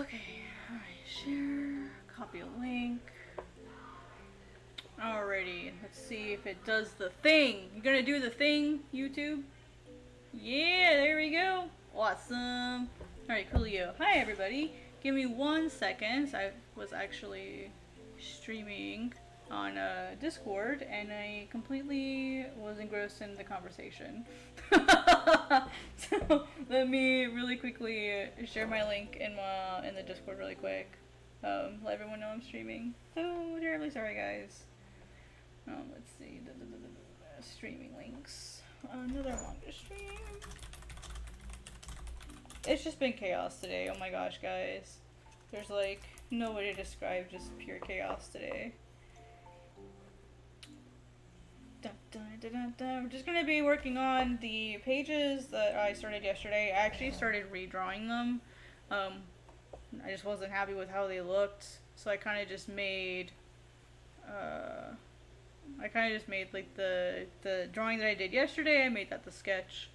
Okay, alright, share, copy a link. Alrighty, let's see if it does the thing. You gonna do the thing, YouTube? Yeah, there we go. Awesome. Alright, coolio. Hi, everybody. Give me 1 second. I was actually streaming on Discord, and I completely was engrossed in the conversation. So let me really quickly share my link in the Discord really quick. Let everyone know I'm streaming. So terribly sorry, guys. Let's see. Streaming links. Another manga stream. It's just been chaos today. Oh my gosh, guys. There's like no way to describe just pure chaos today. We're just gonna be working on the pages that I started yesterday. I actually started redrawing them. I just wasn't happy with how they looked, so I kind of just made like the drawing that I did yesterday. I made that the sketch,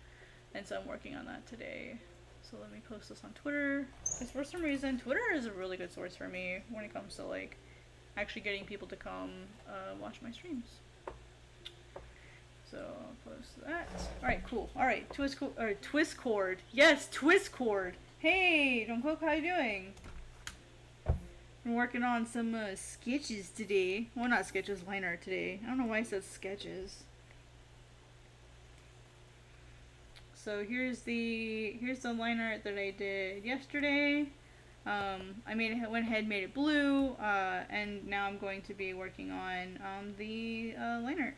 and so I'm working on that today. So let me post this on Twitter, because for some reason Twitter is a really good source for me when it comes to like actually getting people to come watch my streams. So I'll post that. Alright, cool. Alright, Twistcord. Yes, Twistcord. Hey, Jungkook, how you doing? I'm working on some sketches today. Well, not sketches, line art today. I don't know why I said sketches. So here's the line art that I did yesterday. I went ahead and made it blue, and now I'm going to be working on the line art.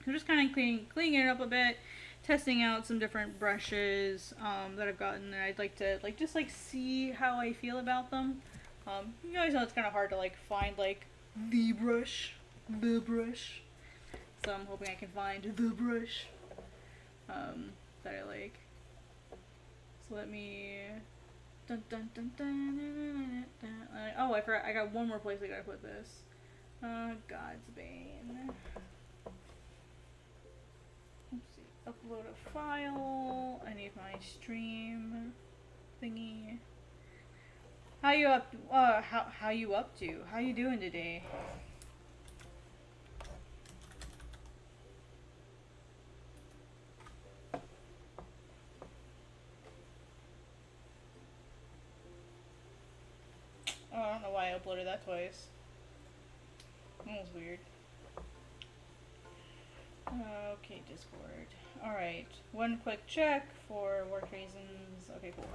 I'm just kind of cleaning it up a bit, testing out some different brushes that I've gotten, and I'd like to just see how I feel about them. You guys know it's kind of hard to find the brush. So I'm hoping I can find the brush that I like. So let me. Oh, I forgot. I got one more place I gotta put this. Godsbane. Let's see. Upload a file. I need my stream thingy. How you up? How you up to? How you doing today? Oh, I don't know why I uploaded that twice. That was weird. Okay, Discord. Alright, one quick check for work reasons. Okay, cool.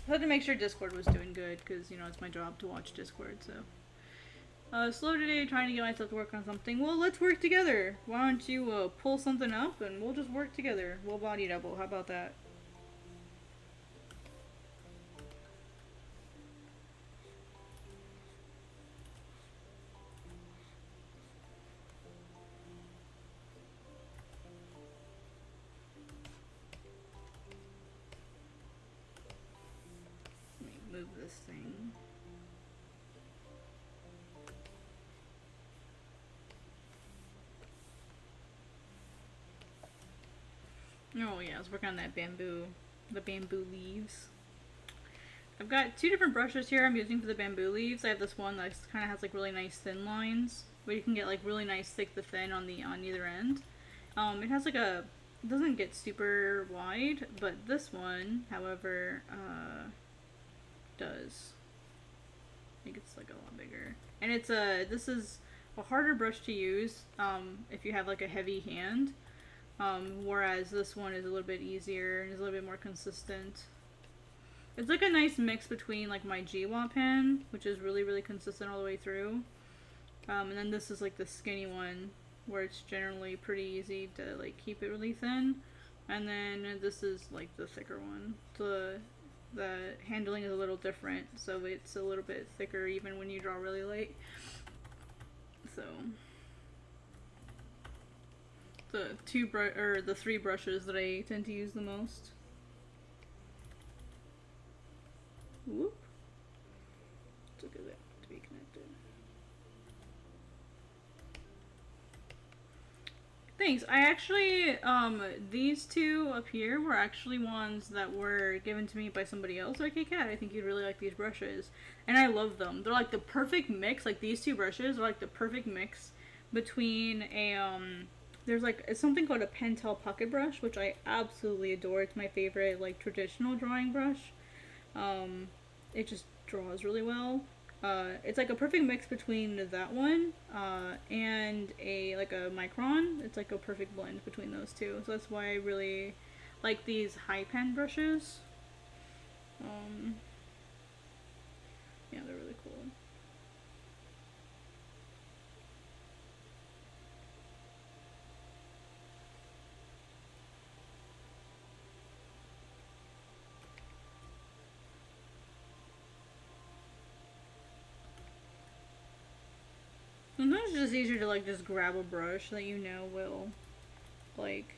I had to make sure Discord was doing good, because, you know, it's my job to watch Discord, so. Slow today, trying to get myself to work on something. Well, let's work together. Why don't you, pull something up, and we'll just work together. We'll body double. How about that? Move this thing. Oh yeah, I was working on that the bamboo leaves. I've got two different brushes here I'm using for the bamboo leaves. I have this one that kind of has really nice thin lines, but you can get really nice thick to thin on either end. It has it doesn't get super wide, but this one, however, does. I think it's a lot bigger, and it's this is a harder brush to use if you have a heavy hand, whereas this one is a little bit easier and is a little bit more consistent. It's a nice mix between my Jiwa pen, which is really consistent all the way through, and then this is the skinny one where it's generally pretty easy to keep it really thin, and then this is the thicker one. The handling is a little different, so it's a little bit thicker even when you draw really light. So the three brushes that I tend to use the most. Whoop. Look at that to be connected. Thanks. I actually, these two up here were actually ones that were given to me by somebody else. Like, hey, Kat, I think you'd really like these brushes. And I love them. They're like the perfect mix. Like, these two brushes are like the perfect mix between a, there's like, it's something called a Pentel pocket brush, which I absolutely adore. It's my favorite, like, traditional drawing brush. It just draws really well. It's like a perfect mix between that one and a like a micron. It's like a perfect blend between those two. So that's why I really like these high pen brushes. Yeah, they're really cool. Sometimes it's just easier to like just grab a brush that you know will like,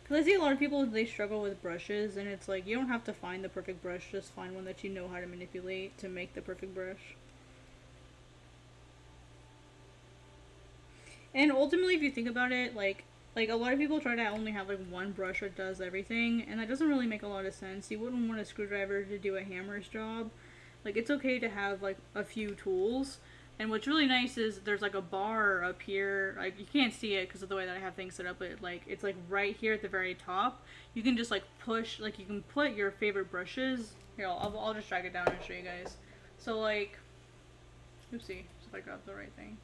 because I see a lot of people, they struggle with brushes, and it's like you don't have to find the perfect brush, just find one that you know how to manipulate to make the perfect brush. And ultimately, if you think about it, like a lot of people try to only have like one brush that does everything, and that doesn't really make a lot of sense. You wouldn't want a screwdriver to do a hammer's job. Like, it's okay to have like a few tools. And what's really nice is there's like a bar up here. Like, you can't see it because of the way that I have things set up, but like it's like right here at the very top. You can just like push, like you can put your favorite brushes. Here, I'll just drag it down and show you guys. So like, oopsie, if I grab the right thing.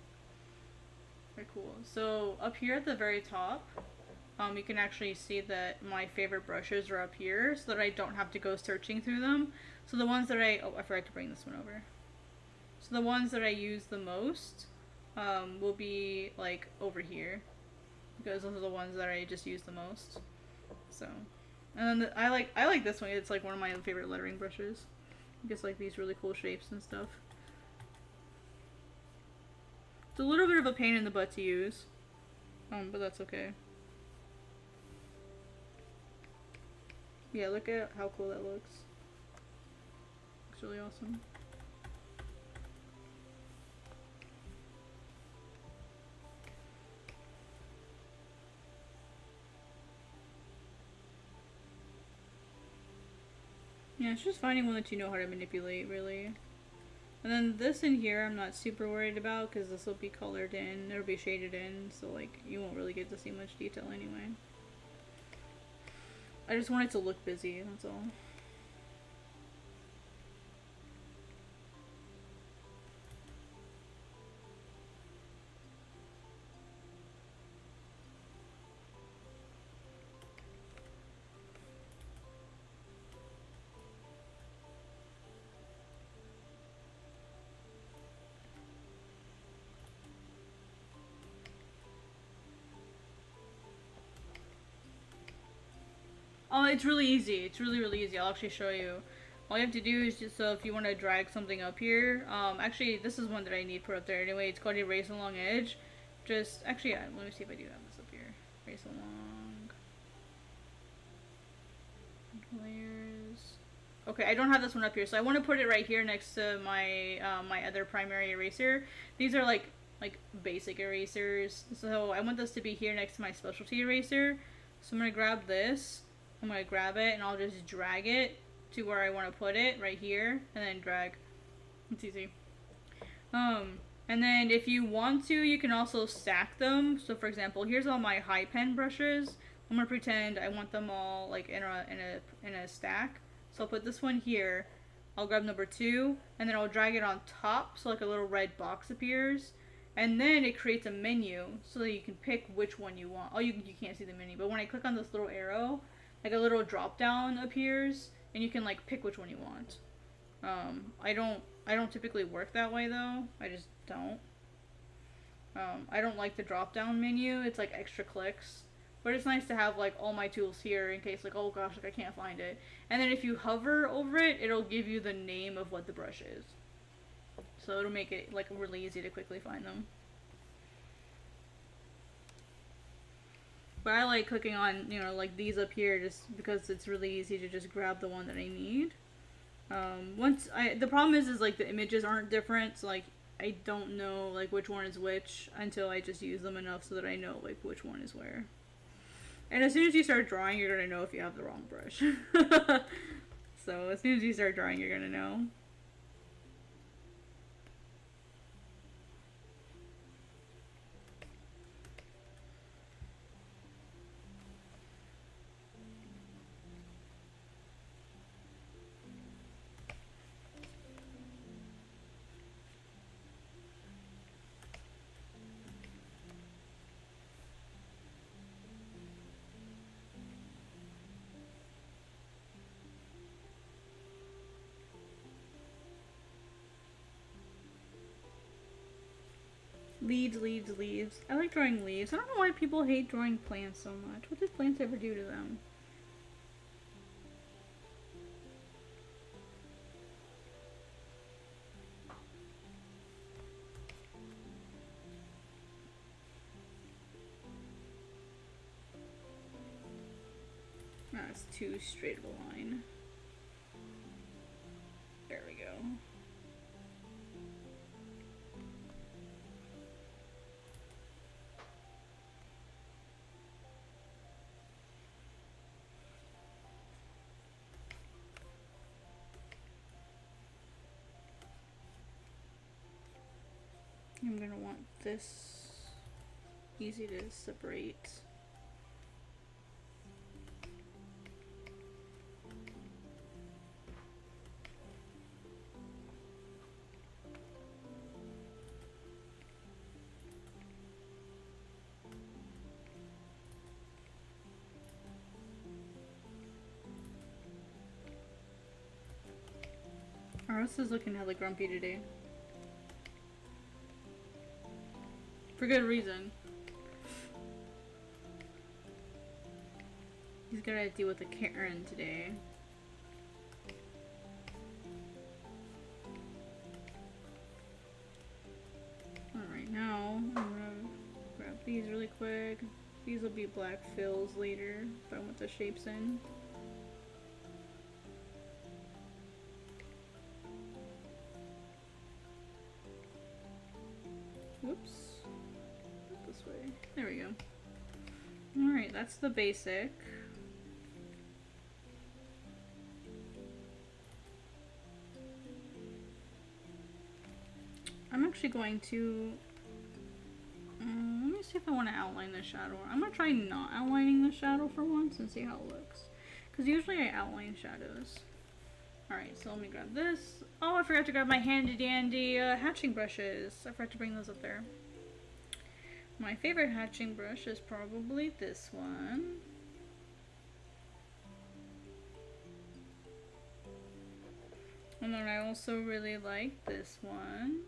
Very cool. So up here at the very top, you can actually see that my favorite brushes are up here, so that I don't have to go searching through them. So the ones that oh, I forgot to bring this one over. So the ones that I use the most will be like over here, because those are the ones that I just use the most. So, and then I like this one. It's like one of my favorite lettering brushes. It gets like these really cool shapes and stuff. It's a little bit of a pain in the butt to use, but that's okay. Yeah, look at how cool that looks. Looks really awesome. Yeah, it's just finding one that you know how to manipulate, really. And then this in here, I'm not super worried about, because this will be colored in, it'll be shaded in, so like, you won't really get to see much detail anyway. I just want it to look busy, that's all. Oh, it's really easy. It's really, really easy. I'll actually show you. All you have to do is just, so if you want to drag something up here, actually, this is one that I need put up there anyway. It's called Erase Along Edge. Just, actually, yeah, let me see if I do have this up here. Erase Along. Layers. Okay, I don't have this one up here, so I want to put it right here next to my, my other primary eraser. These are like basic erasers. So I want this to be here next to my specialty eraser. So I'm going to grab this. I'm going to grab it and I'll just drag it to where I want to put it, right here, and then drag. It's easy. And then if you want to, you can also stack them. So for example, here's all my high pen brushes. I'm going to pretend I want them all like in a stack. So I'll put this one here. I'll grab number 2 and then I'll drag it on top so like a little red box appears. And then it creates a menu so that you can pick which one you want. Oh, you can't see the menu, but when I click on this little arrow, like a little drop down appears, and you can like pick which one you want. I don't typically work that way though. I just don't. I don't like the drop down menu. It's like extra clicks. But it's nice to have like all my tools here in case like, oh gosh, like I can't find it. And then if you hover over it, it'll give you the name of what the brush is. So it'll make it like really easy to quickly find them. But I like clicking on, you know, like these up here just because it's really easy to just grab the one that I need. The problem is like the images aren't different, so like I don't know like which one is which until I just use them enough so that I know like which one is where. And as soon as you start drawing, you're gonna know if you have the wrong brush. So as soon as you start drawing, you're gonna know. Leaves, leaves, leaves. I like drawing leaves. I don't know why people hate drawing plants so much. What did plants ever do to them? That's too straight of a line. There we go. I'm gonna want this easy to separate. Aros is looking hella grumpy today. For good reason. He's gotta deal with a Karen today. Alright, now I'm gonna grab these really quick. These will be black fills later if I want the shapes in. Whoops. This way. There we go. Alright, that's the basic. I'm actually going to... let me see if I want to outline the shadow. I'm going to try not outlining the shadow for once and see how it looks. Because usually I outline shadows. Alright, so let me grab this. Oh, I forgot to grab my handy dandy hatching brushes. I forgot to bring those up there. My favorite hatching brush is probably this one. And then I also really like this one.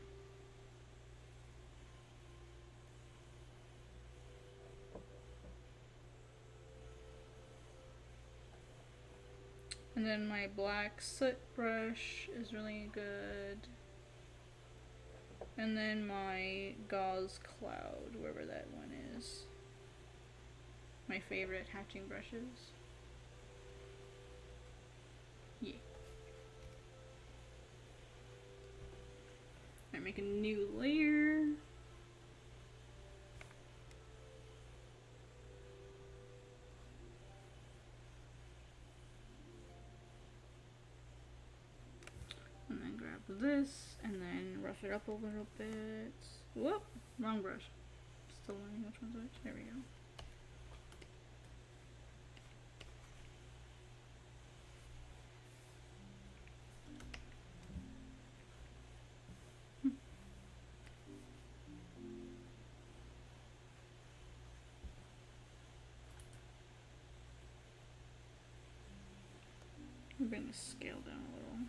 And then my black soot brush is really good. And then my gauze cloud, wherever that one is. My favorite hatching brushes. Yeah. I make a new layer. And then grab this and then rough it up a little bit. Whoop! Wrong brush. Still learning which one's which. There we go. I'm bring the scale down a little.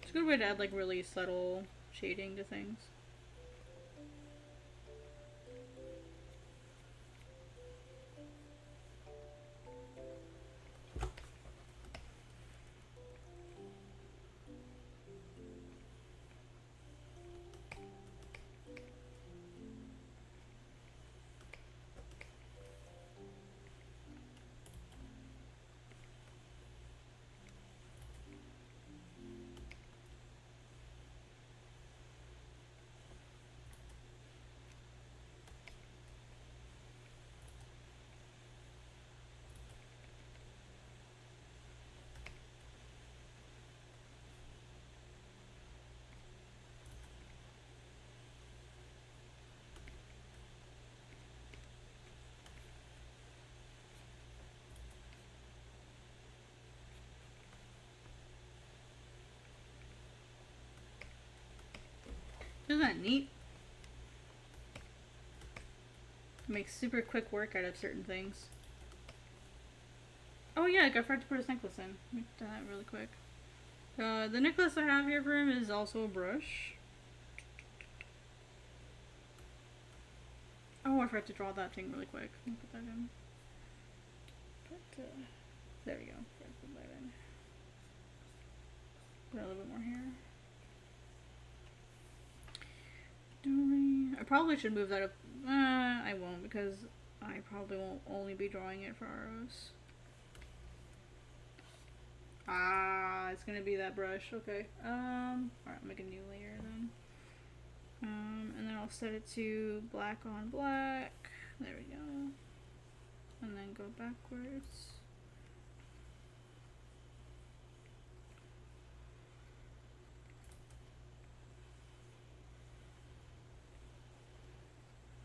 It's a good way to add like really subtle shading to things. kind of neat. Makes super quick work out of certain things. Oh yeah, I forgot to put his necklace in. Let me do that really quick. The necklace I have here for him is also a brush. Oh, I forgot to draw that thing really quick. Let me put that in. There we go. Put that in. Put a little bit more here. I probably should move that up. I won't, because I probably won't only be drawing it for Aros. Ah, it's gonna be that brush. Okay. Alright, I'll make a new layer then. And then I'll set it to black on black. There we go. And then go backwards.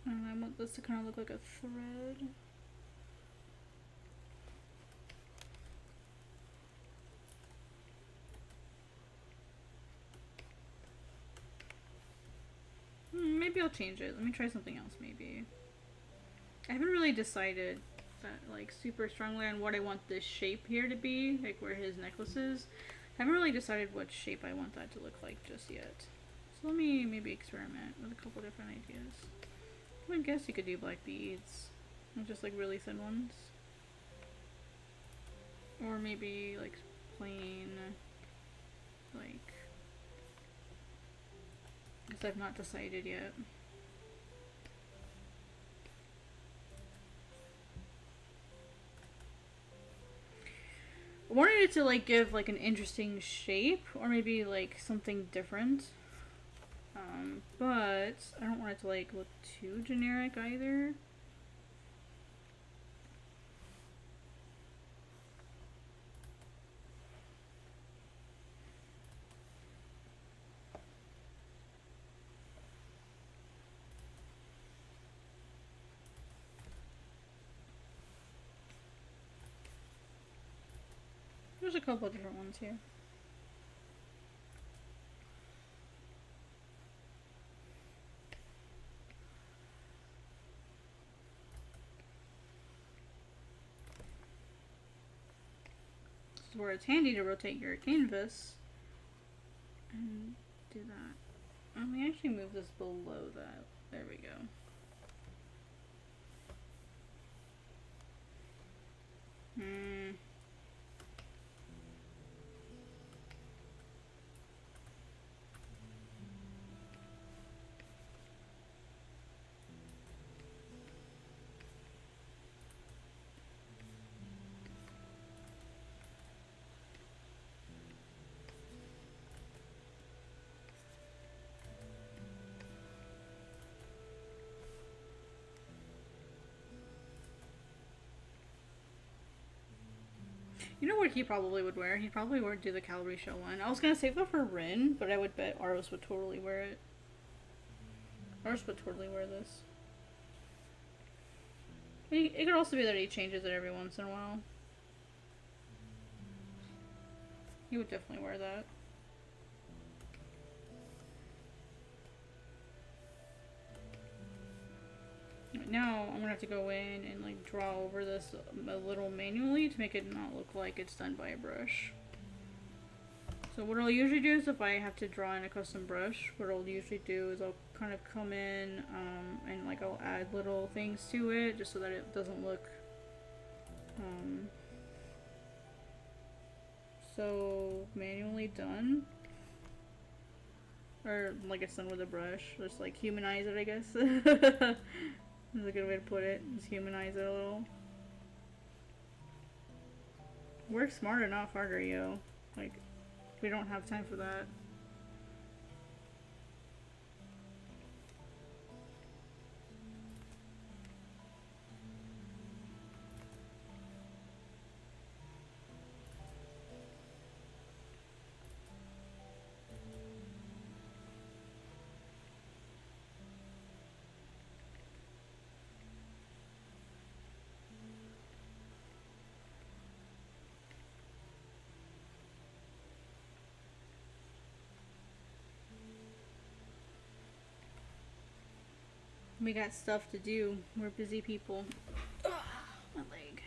And I want this to kind of look like a thread. Maybe I'll change it. Let me try something else maybe. I haven't really decided that like super strongly on what I want this shape here to be, like where his necklace is. I haven't really decided what shape I want that to look like just yet. So let me maybe experiment with a couple different ideas. I guess you could do black beads, just like really thin ones. Or maybe like plain, like, because I've not decided yet. I wanted it to like give like an interesting shape or maybe like something different. But I don't want it to like look too generic either. There's a couple of different ones here. This is where it's handy to rotate your canvas and do that. Let me actually move this below that. There we go. You know what he probably would wear? He probably would do the Calorie Show one. I was gonna save that for Rin, but I would bet Aros would totally wear it. Aros would totally wear this. It could also be that he changes it every once in a while. He would definitely wear that. Now I'm gonna have to go in and like draw over this a little manually to make it not look like it's done by a brush. So what I'll usually do is if I have to draw in a custom brush, what I'll usually do is I'll kind of come in and like I'll add little things to it just so that it doesn't look so manually done. Or like it's done with a brush. Just like humanize it, I guess. That's a good way to put it. Just humanize it a little. Work smarter, not harder, yo. Like, we don't have time for that. We got stuff to do. We're busy people. Ugh, my leg.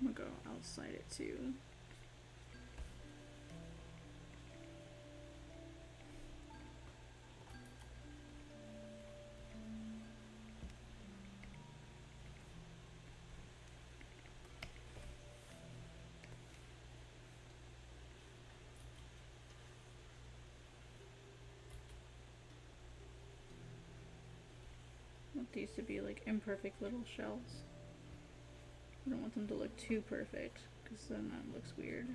I'm gonna go outside it too. I want these to be like imperfect little shells. I don't want them to look too perfect, because then that looks weird.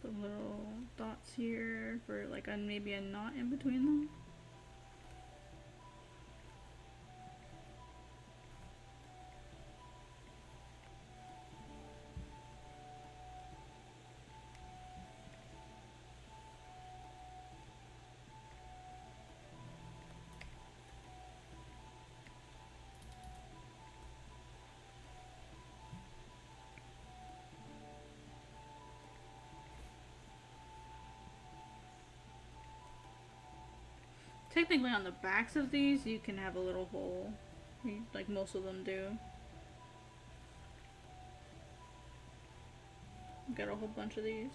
The little dots here for like maybe a knot in between them. Technically on the backs of these you can have a little hole, like most of them do. Got a whole bunch of these.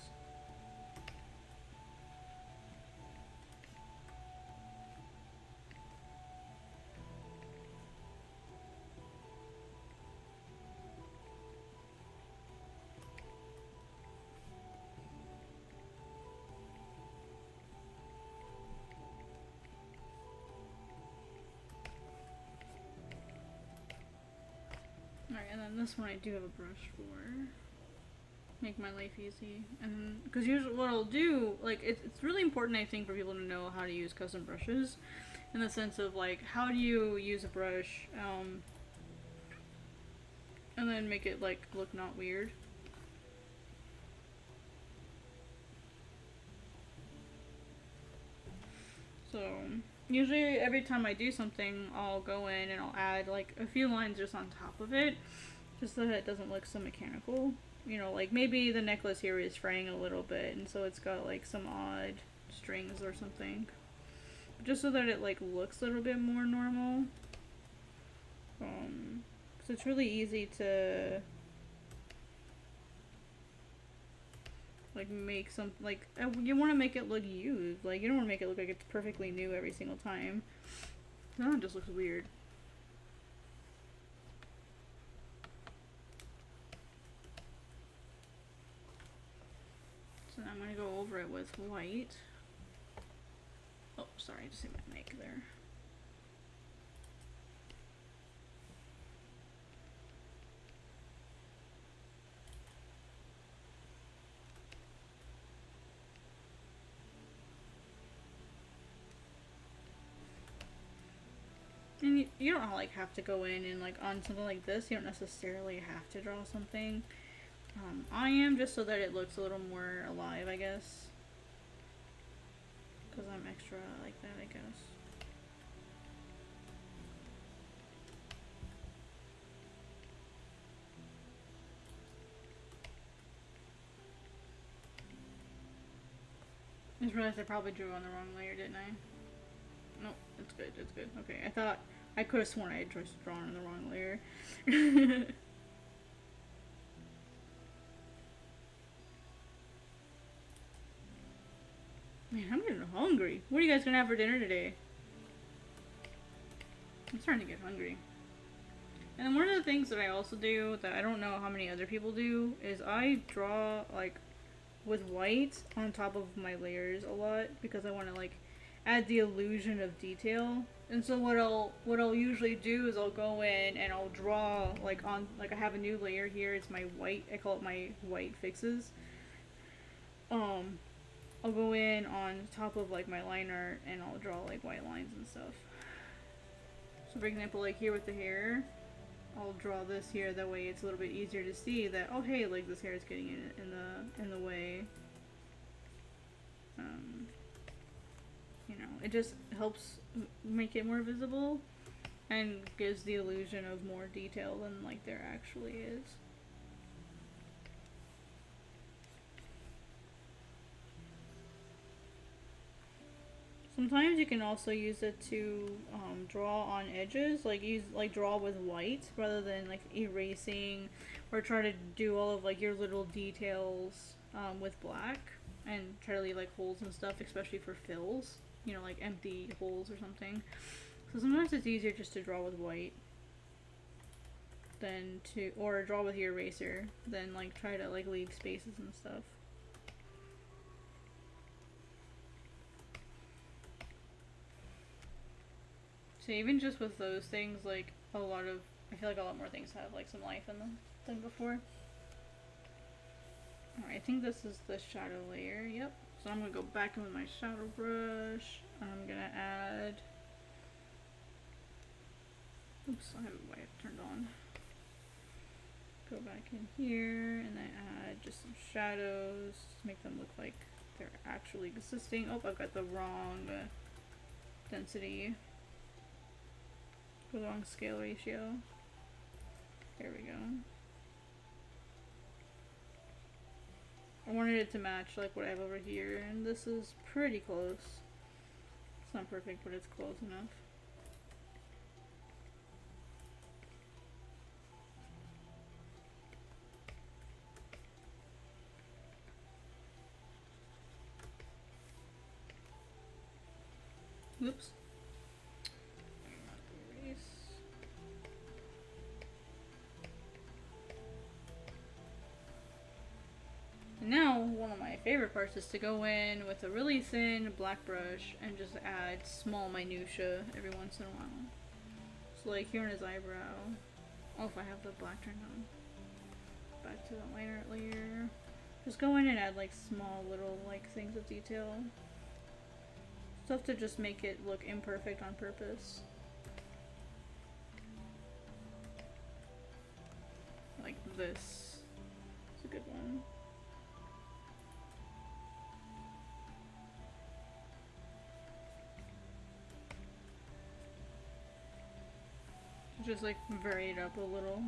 Alright, and then this one I do have a brush for. Make my life easy. And because usually what I'll do, like, it's really important, I think, for people to know how to use custom brushes. In the sense of, like, how do you use a brush, and then make it, like, look not weird. So, usually every time I do something, I'll go in and I'll add, like, a few lines just on top of it, just so that it doesn't look so mechanical. You know, like, maybe the necklace here is fraying a little bit, and so it's got, like, some odd strings or something. Just so that it, like, looks a little bit more normal. So it's really easy to, like, make some, like, you want to make it look used. Like, you don't want to make it look like it's perfectly new every single time. No, it just looks weird. So now I'm going to go over it with white. Oh, sorry, I just hit my mic there. And you don't like have to go in and like on something like this, you don't necessarily have to draw something. I am, just so that it looks a little more alive, I guess. Because I'm extra like that, I guess. I just realized I probably drew on the wrong layer, didn't I? No, it's good, it's good. Okay, I thought, I could have sworn I had just drawn on the wrong layer. Man, I'm getting hungry. What are you guys gonna have for dinner today? I'm starting to get hungry. And one of the things that I also do that I don't know how many other people do is I draw like with white on top of my layers a lot because I want to like add the illusion of detail. And so what I'll usually do is I'll go in and I'll draw like on, like I have a new layer here. It's my white. I call it my white fixes. I'll go in on top of like my line art and I'll draw like white lines and stuff. So for example, like here with the hair, I'll draw this here, that way it's a little bit easier to see that, oh hey, like this hair is getting in the way. You know, it just helps make it more visible and gives the illusion of more detail than like there actually is. Sometimes you can also use it to draw on edges, like draw with white rather than like erasing, or try to do all of like your little details with black and try to leave like holes and stuff, especially for fills, you know, like empty holes or something. So sometimes it's easier just to draw with white than to, or draw with your eraser, than like try to like leave spaces and stuff. So even just with those things, like I feel like a lot more things have like some life in them than before. Alright, I think this is the shadow layer, yep. So I'm gonna go back in with my shadow brush. I'm gonna add, oops, I have it white turned on. Go back in here and then add just some shadows to make them look like they're actually existing. Oh, I've got the wrong density. The wrong scale ratio. There we go. I wanted it to match like what I have over here, and this is pretty close. It's not perfect, but it's close enough. Oops. Now, one of my favorite parts is to go in with a really thin black brush and just add small minutia every once in a while. So like here on his eyebrow, oh, if I have the black turned on, back to the lighter layer, just go in and add like small little like things of detail. Stuff to just make it look imperfect on purpose. Like this. It's a good one. Just like vary it up a little.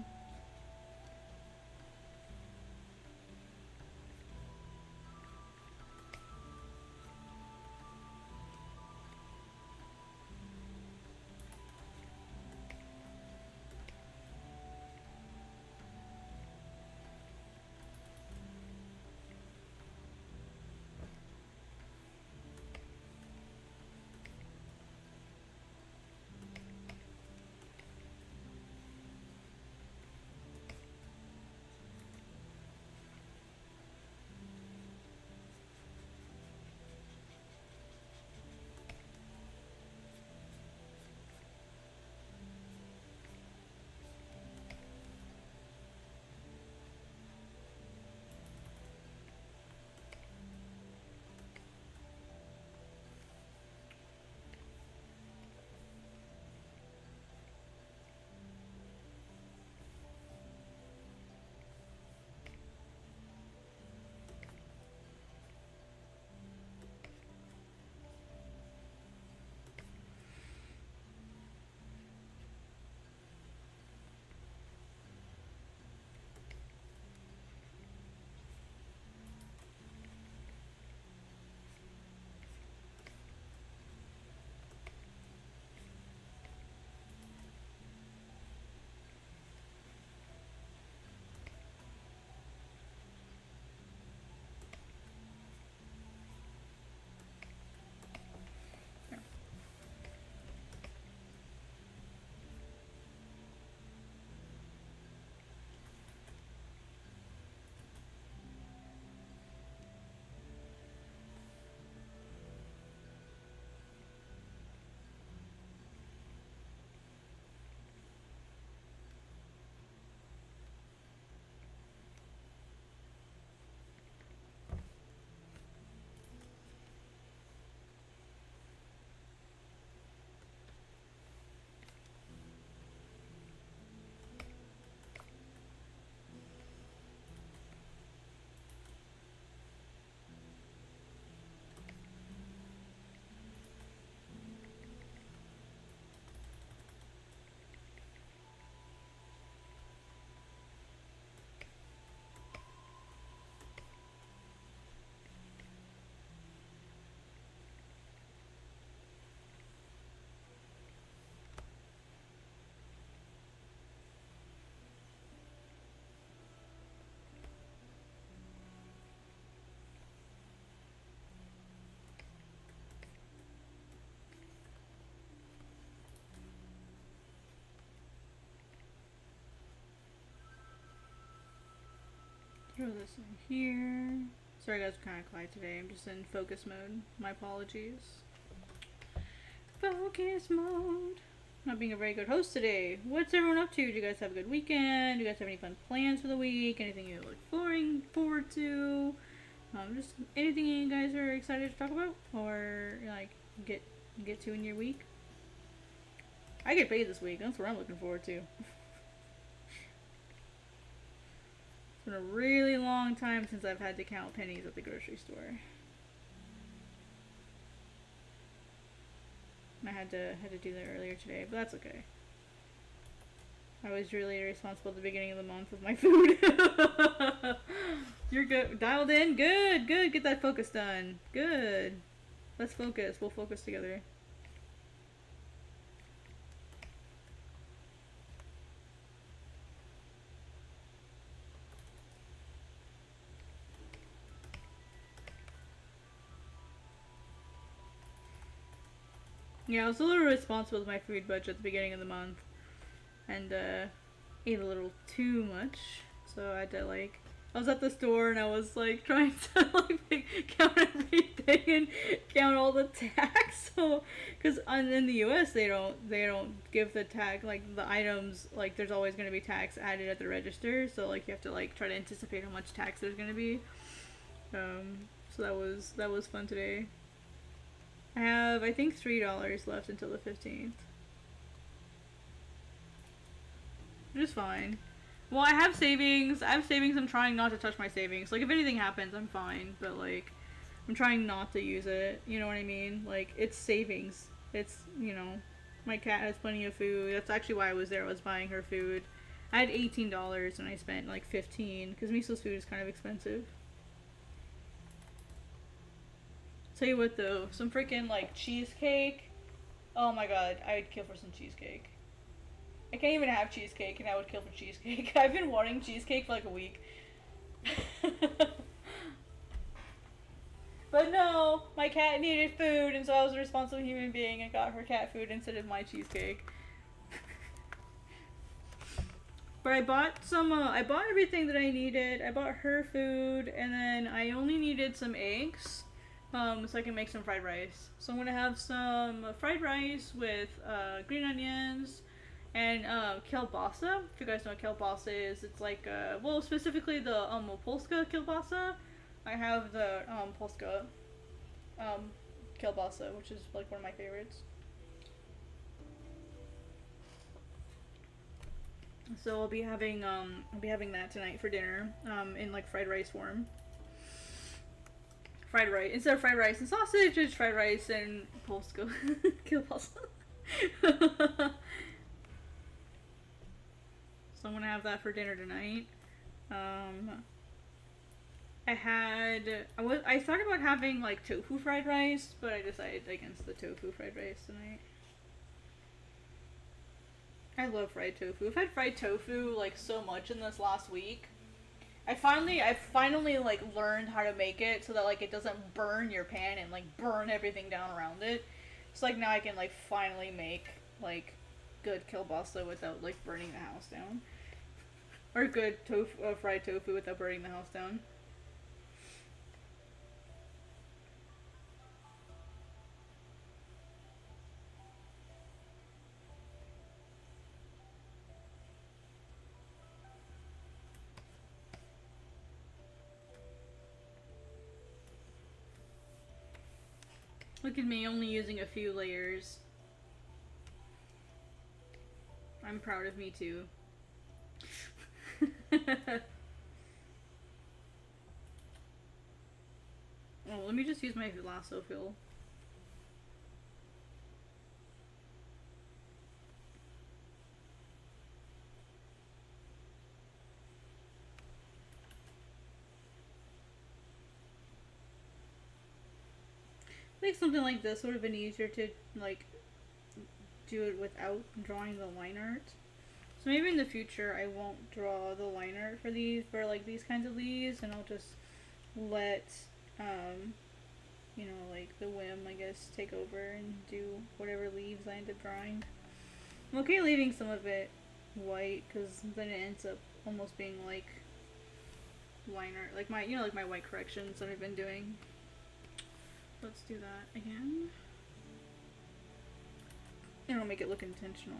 Throw this in here. Sorry guys, I'm kind of quiet today. I'm just in focus mode. My apologies. Focus mode. Not being a very good host today. What's everyone up to? Do you guys have a good weekend? Do you guys have any fun plans for the week? Anything you look forward to? Just anything you guys are excited to talk about or like get to in your week? I get paid this week. That's what I'm looking forward to. It's been a really long time since I've had to count pennies at the grocery store. I had to do that earlier today, but that's okay. I was really irresponsible at the beginning of the month with my food. You're good. Dialed in? Good. Get that focus done. Good. Let's focus. We'll focus together. Yeah, I was a little responsible with my food budget at the beginning of the month. And, ate a little too much. So I had to, like, I was at the store and I was, like, trying to, like, count everything and count all the tax. So, because in the US, they don't give the tax, like, the items, like, there's always going to be tax added at the register. So, like, you have to, like, try to anticipate how much tax there's going to be. So that was fun today. I have, I think, $3 left until the 15th. Which is fine. Well, I have savings. I'm trying not to touch my savings. Like, if anything happens, I'm fine. But, like, I'm trying not to use it. You know what I mean? Like, it's savings. It's, you know, my cat has plenty of food. That's actually why I was there. I was buying her food. I had $18 and I spent, like, $15. Because Miso's food is kind of expensive. Tell you what though, some freaking like cheesecake. Oh my god, I would kill for some cheesecake. I can't even have cheesecake and I would kill for cheesecake. I've been wanting cheesecake for like a week. But no, my cat needed food and so I was a responsible human being and got her cat food instead of my cheesecake. But I bought everything that I needed. I bought her food and then I only needed some eggs. So I can make some fried rice. So I'm gonna have some fried rice with green onions and kielbasa. If you guys know what kielbasa is, it's like well, specifically the Polska kielbasa. I have the Polska kielbasa, which is like one of my favorites. So I'll be having that tonight for dinner in like fried rice form. Fried rice. Instead of fried rice and sausage, it's fried rice and Polska kielbasa. So I'm gonna have that for dinner tonight. I thought about having like tofu fried rice, but I decided against the tofu fried rice tonight. I love fried tofu. I've had fried tofu like so much in this last week. I finally like learned how to make it so that like it doesn't burn your pan and like burn everything down around it. So like now I can like finally make like good kielbasa without like burning the house down. Or good fried tofu without burning the house down. Look at me only using a few layers. I'm proud of me too. Oh, let me just use my lasso fill. I think something like this would have been easier to like do it without drawing the line art. So maybe in the future I won't draw the line art for like these kinds of leaves, and I'll just let you know, like the whim, I guess, take over and do whatever leaves I end up drawing. I'm okay leaving some of it white because then it ends up almost being like liner, like my, you know, like my white corrections that I've been doing. Let's do that again. And it'll make it look intentional.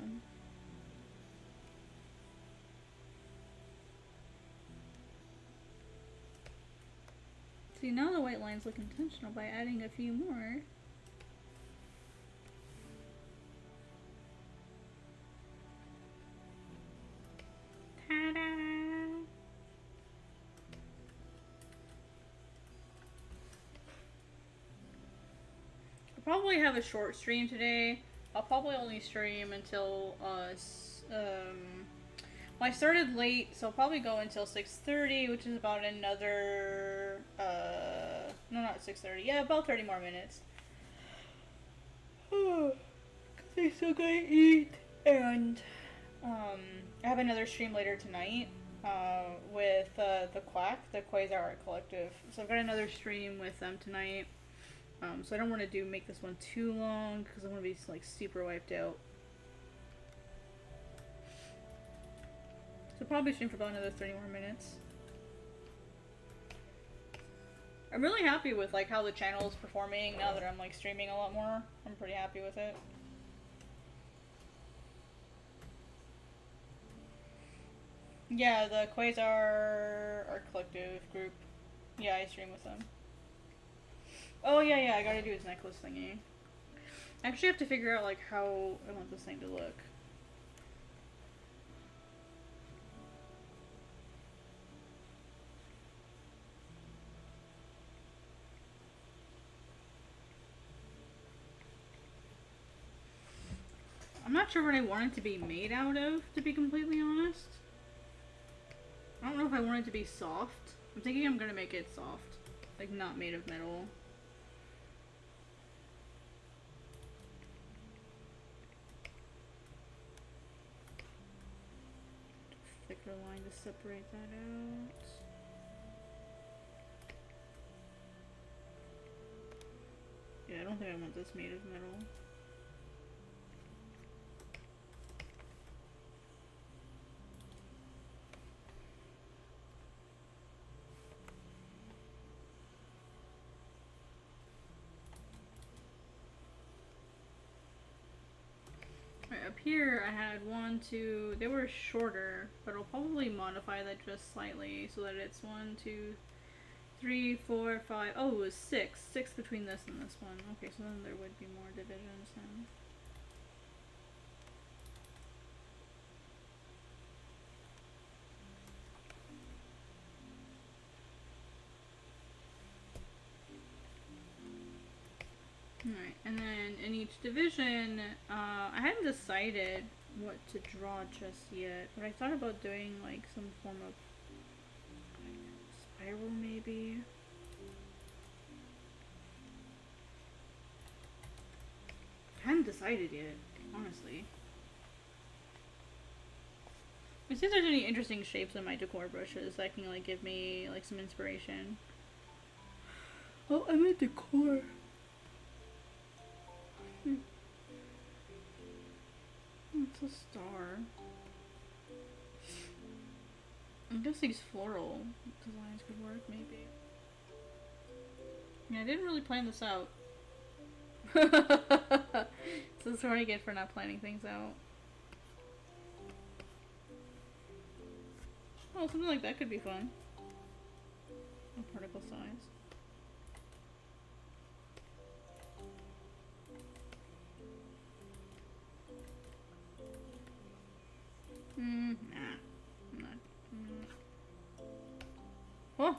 See, now the white lines look intentional by adding a few more. Ta-da! I'll probably have a short stream today. I'll probably only stream until, well, I started late, so I'll probably go until 6:30, which is about another, no, not 6:30, yeah, about 30 more minutes. Cause I still gotta eat, and, I have another stream later tonight, with, the Quack, the Quasar Art Collective, so I've got another stream with them tonight, so I don't want to make this one too long, because I want to be, like, super wiped out. So probably stream for about another 30 more minutes. I'm really happy with like how the channel is performing now that I'm like streaming a lot more. I'm pretty happy with it. Yeah, the Quasar Art Collective group. Yeah, I stream with them. Oh yeah, I gotta do his necklace thingy. I actually have to figure out like how I want this thing to look. I'm not sure what I want it to be made out of, to be completely honest. I don't know if I want it to be soft. I'm thinking I'm gonna make it soft. Like, not made of metal. Thicker line to separate that out. Yeah, I don't think I want this made of metal. Right, up here I had 1, 2, they were shorter, but I'll probably modify that just slightly so that it's 1, 2, 3, 4, 5, oh, it was 6. 6 between this and this one. Okay, so then there would be more divisions then. Alright, and then in each division, I hadn't decided what to draw just yet, but I thought about doing like some form of spiral maybe. I hadn't decided yet, honestly. Let's see if there's any interesting shapes in my decor brushes that can like give me like some inspiration. Oh, I'm in decor. It's a star. I guess these floral designs could work, maybe. Yeah, I didn't really plan this out. So that's what I get for not planning things out. Oh, something like that could be fun. A particle size. Nah. I'm not. Oh!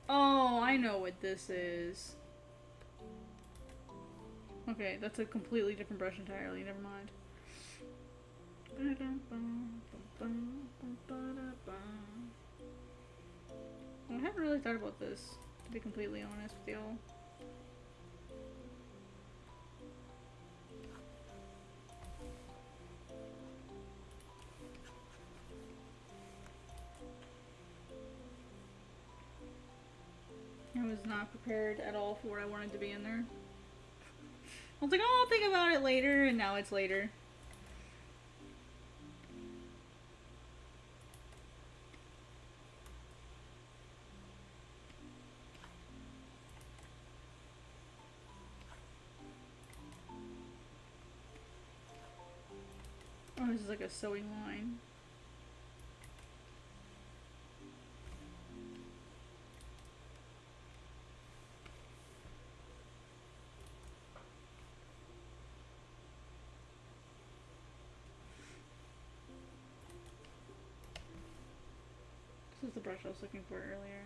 Oh, I know what this is. Okay, that's a completely different brush entirely, never mind. I haven't really thought about this, to be completely honest with y'all. I was not prepared at all for what I wanted to be in there. I was like, oh, I'll think about it later, and now it's later. is like a sewing line. This is the brush I was looking for earlier.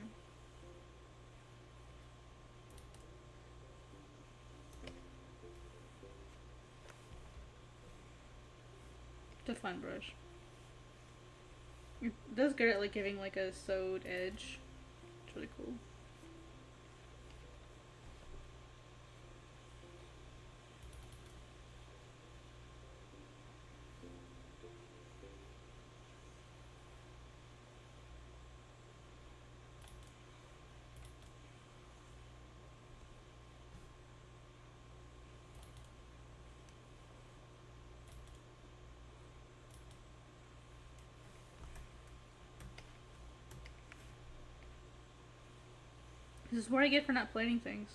It's a fun brush. It does good at like giving like a sewed edge. It's really cool. This is what I get for not plating things.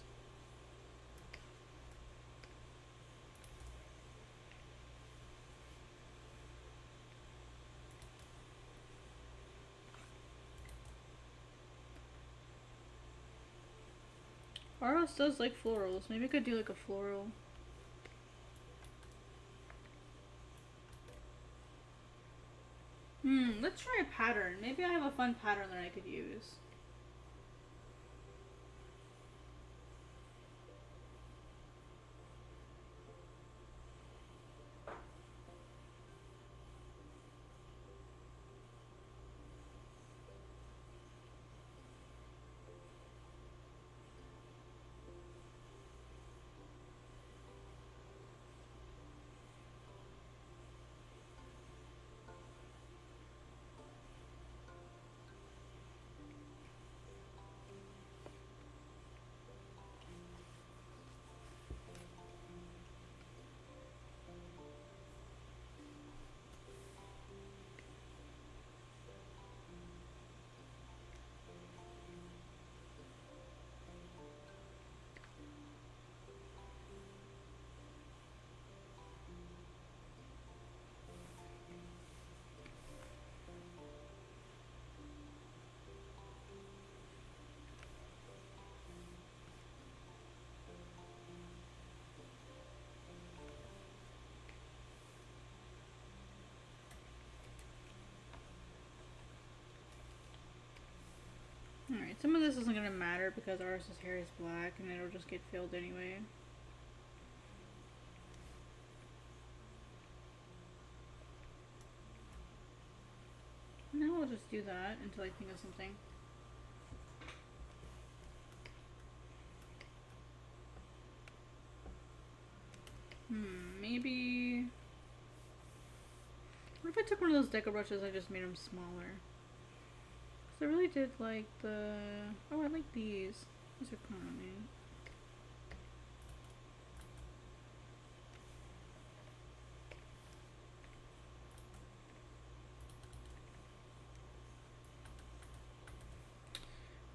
Aros does like florals. Maybe I could do like a floral. Let's try a pattern. Maybe I have a fun pattern that I could use. Alright, some of this isn't gonna matter because Aris's hair is black and it'll just get filled anyway. Now I'll just do that until I think of something. Maybe... What if I took one of those deco brushes and I just made them smaller? I really did like the... Oh, I like these. These are kind of neat.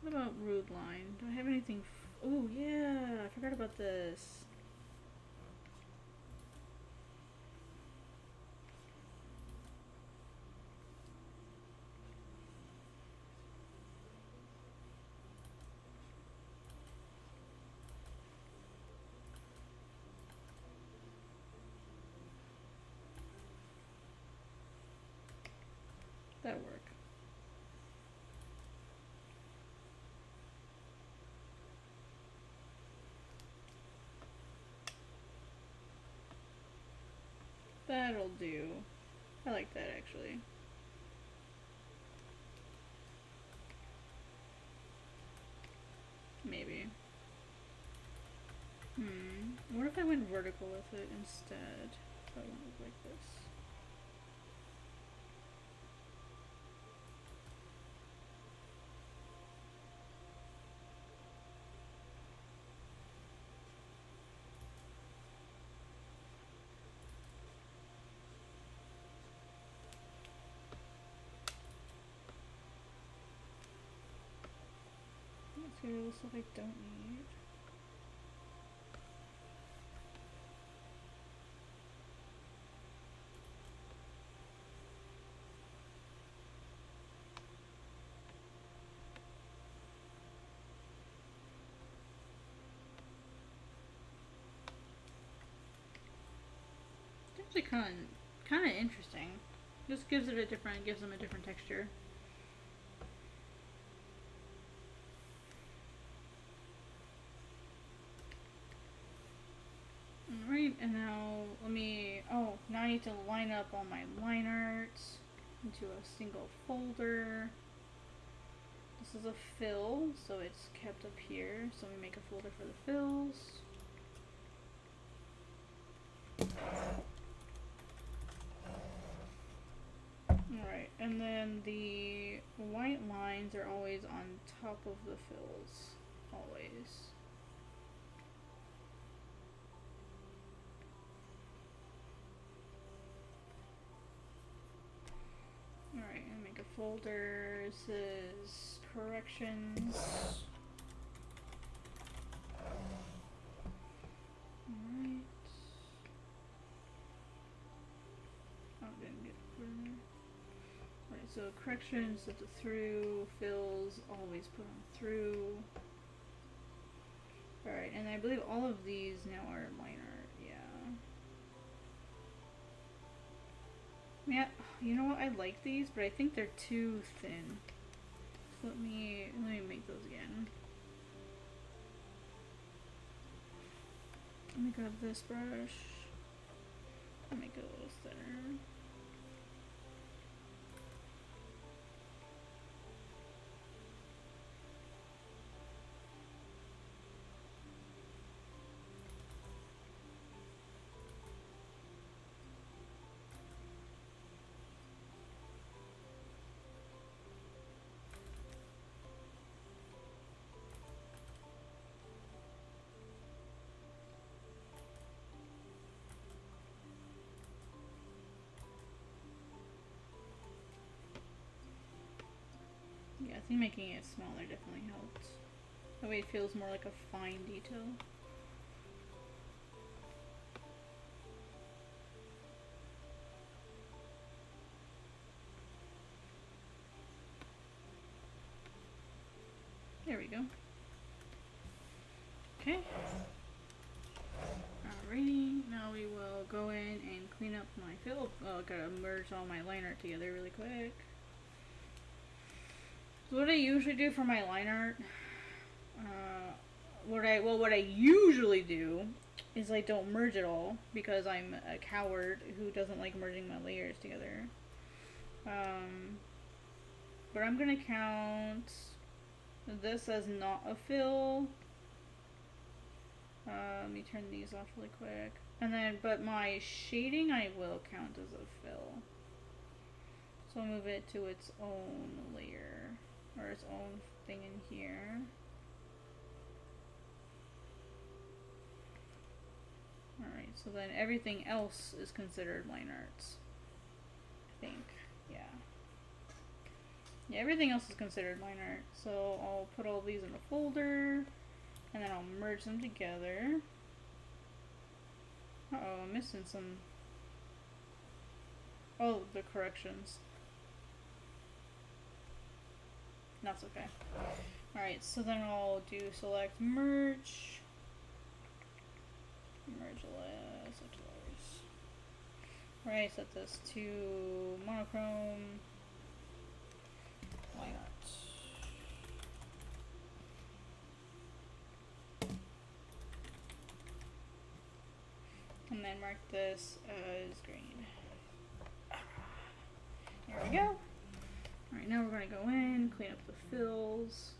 What about Rude Line? Do I have anything? Oh, yeah. I forgot about this. That'll work. That'll do. I like that actually. Maybe. What if I went vertical with it instead? So I went like this. Let's get rid of the stuff I don't need. actually kind of interesting. Just gives them a different texture. Alright, and now now I need to line up all my line art into a single folder. This is a fill, so it's kept up here. So we make a folder for the fills. Alright, and then the white lines are always on top of the fills. Always. Alright, and make a folder. This is corrections. Alright. Oh, didn't get put in there. Alright, so corrections, set to through, fills, always put on through. Alright, and I believe all of these now are line art, yeah. Yeah, you know what, I like these, but I think they're too thin. So let me make those again. Let me grab this brush. Make it a little thinner. Yeah, I think making it smaller definitely helps. That way it feels more like a fine detail. There we go. Okay. Alrighty, now we will go in and clean up my fill. Oh, gotta merge all my line art together really quick. So what I usually do for my line art, what I usually do is I don't merge it all because I'm a coward who doesn't like merging my layers together. But I'm gonna count this as not a fill. Let me turn these off really quick. And then, but my shading I will count as a fill. So I'll move it to its own layer, or its own thing in here. Alright, so then everything else is considered line arts. I think, yeah. Yeah, everything else is considered line art. So I'll put all these in a folder, and then I'll merge them together. Uh-oh, I'm missing some. Oh, the corrections. That's okay. Alright, so then I'll do select merge. Merge layers. Alright, set this to monochrome. Why not? And then mark this as green. There we go. Alright, now we're going to go in, clean up the fills.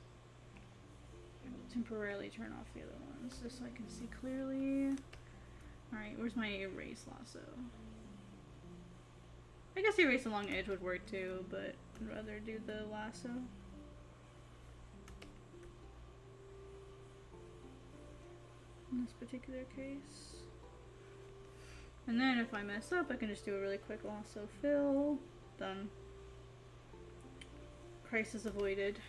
I'll temporarily turn off the other ones just so I can see clearly. Alright, where's my erase lasso? I guess erase along edge would work too, but I'd rather do the lasso. In this particular case. And then if I mess up, I can just do a really quick lasso fill. Done. Crisis avoided.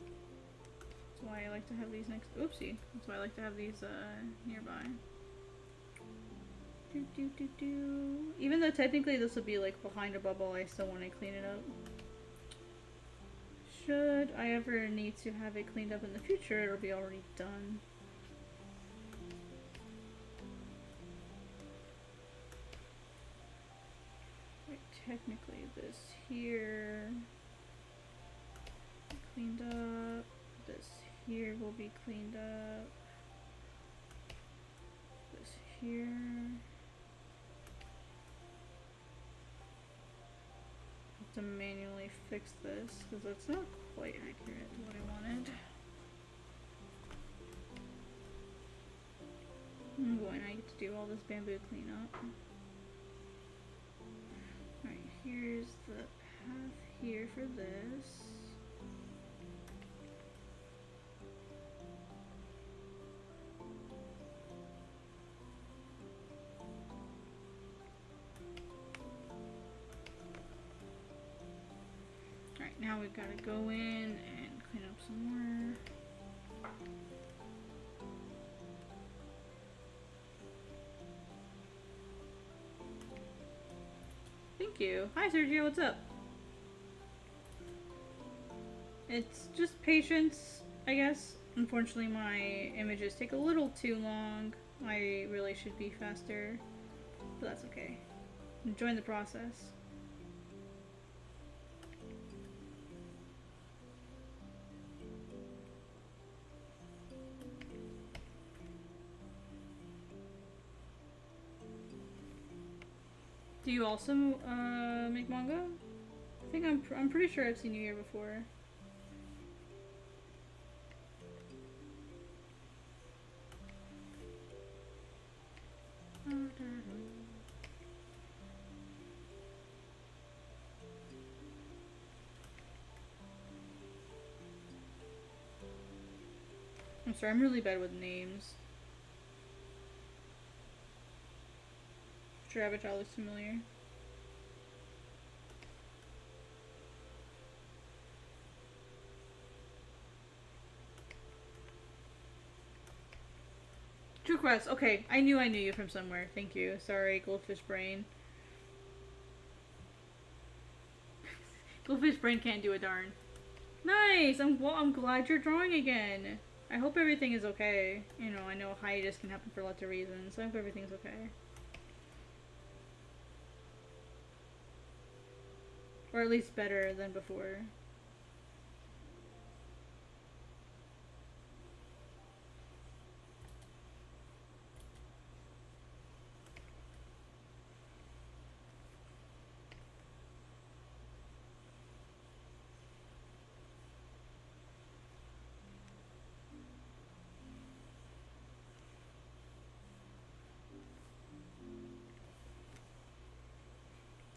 That's why I like to have these next. Oopsie. That's why I like to have these nearby. Even though technically this will be like behind a bubble, I still want to clean it up. Should I ever need to have it cleaned up in the future, it'll be already done. technically this here cleaned up. This here will be cleaned up. This here. Have to manually fix this because that's not quite accurate to what I wanted. Oh boy, now I get to do all this bamboo cleanup. Alright, here's the path here for this. Alright, now we've got to go in and clean up some more. Thank you. Hi Sergio, what's up? It's just patience, I guess. Unfortunately, my images take a little too long. I really should be faster, but that's okay. Enjoying the process. Do you also make manga? I think I'm pretty sure I've seen you here before. I'm sorry, I'm really bad with names. Travichal looks familiar. True Quest. Okay, I knew you from somewhere. Thank you. Sorry, Goldfish Brain. Goldfish Brain can't do a darn. Nice! I'm glad you're drawing again. I hope everything is okay. You know, I know hiatus can happen for lots of reasons, so I hope everything's okay. Or at least better than before.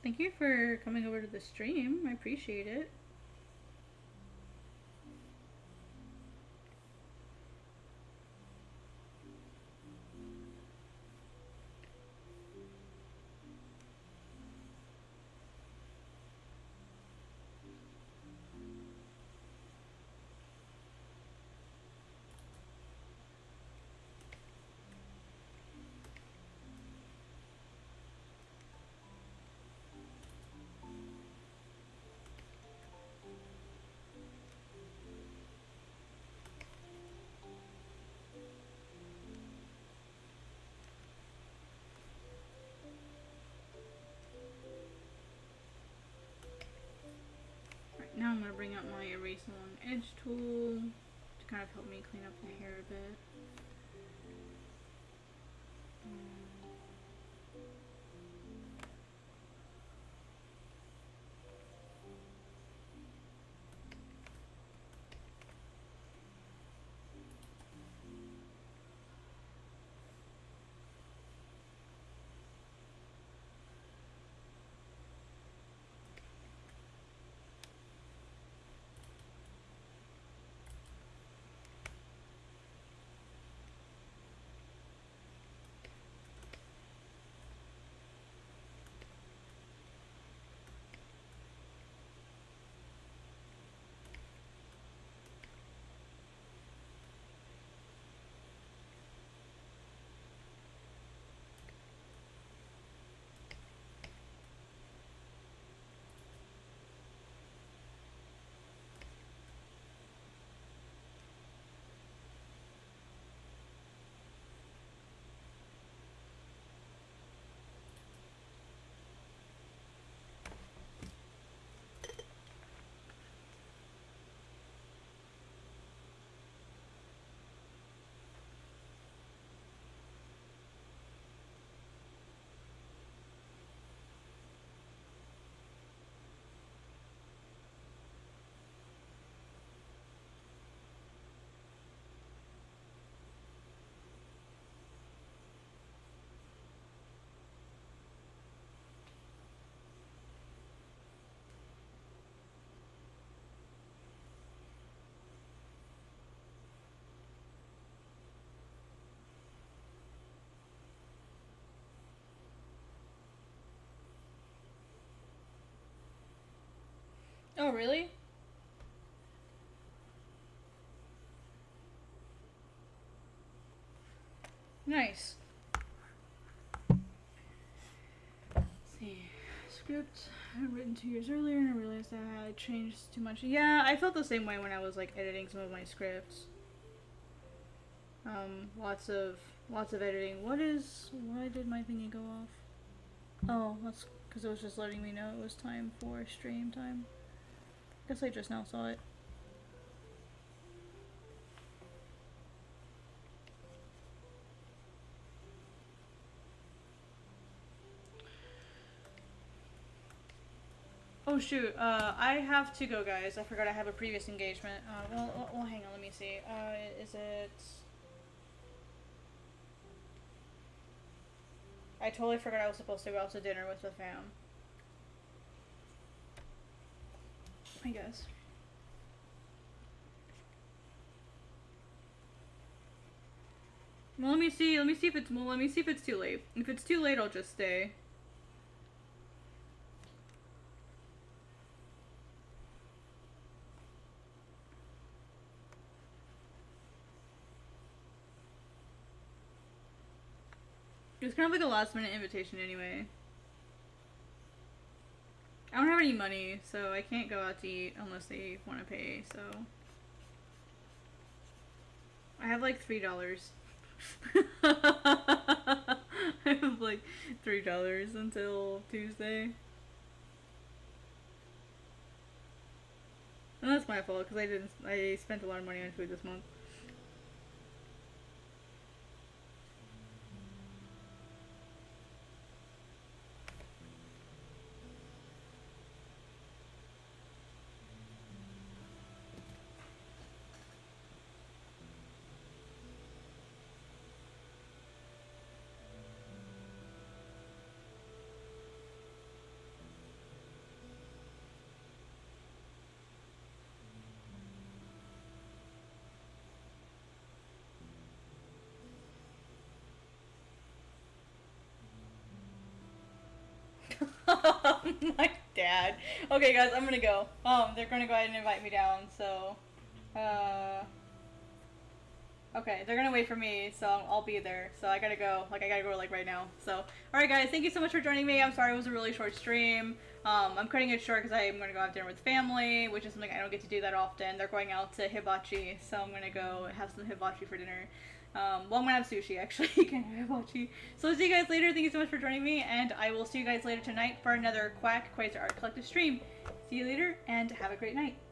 Thank you for coming over to the stream. I appreciate it. Now I'm going to bring out my erase along edge tool to kind of help me clean up the hair a bit. Oh, really? Nice. Let's see. Script I had written 2 years earlier and I realized I had changed too much. Yeah, I felt the same way when I was like editing some of my scripts. Lots of editing. Why did my thingy go off? Oh, that's because it was just letting me know it was time for stream time. Guess I just now saw it. Oh shoot, I have to go, guys. I forgot I have a previous engagement. Well, hang on, let me see. Is it... I totally forgot I was supposed to go out to dinner with the fam. I guess. Well, let me see if it's too late. If it's too late, I'll just stay. It was kind of like a last minute invitation anyway. I don't have any money, so I can't go out to eat unless they want to pay, so... I have like $3. I have like $3 until Tuesday. And that's my fault, because I spent a lot of money on food this month. My dad. Okay, guys, I'm gonna go. They're gonna go ahead and invite me down, so... Okay, they're gonna wait for me, so I'll be there. So I gotta go. I gotta go, right now. So, alright guys, thank you so much for joining me. I'm sorry it was a really short stream. I'm cutting it short because I'm gonna go have dinner with family, which is something I don't get to do that often. They're going out to hibachi, so I'm gonna go have some hibachi for dinner. Well, I'm gonna have sushi, actually. Can't have hibachi. So I'll see you guys later. Thank you so much for joining me, and I will see you guys later tonight for another Quack Quasar Art Collective stream. See you later, and have a great night.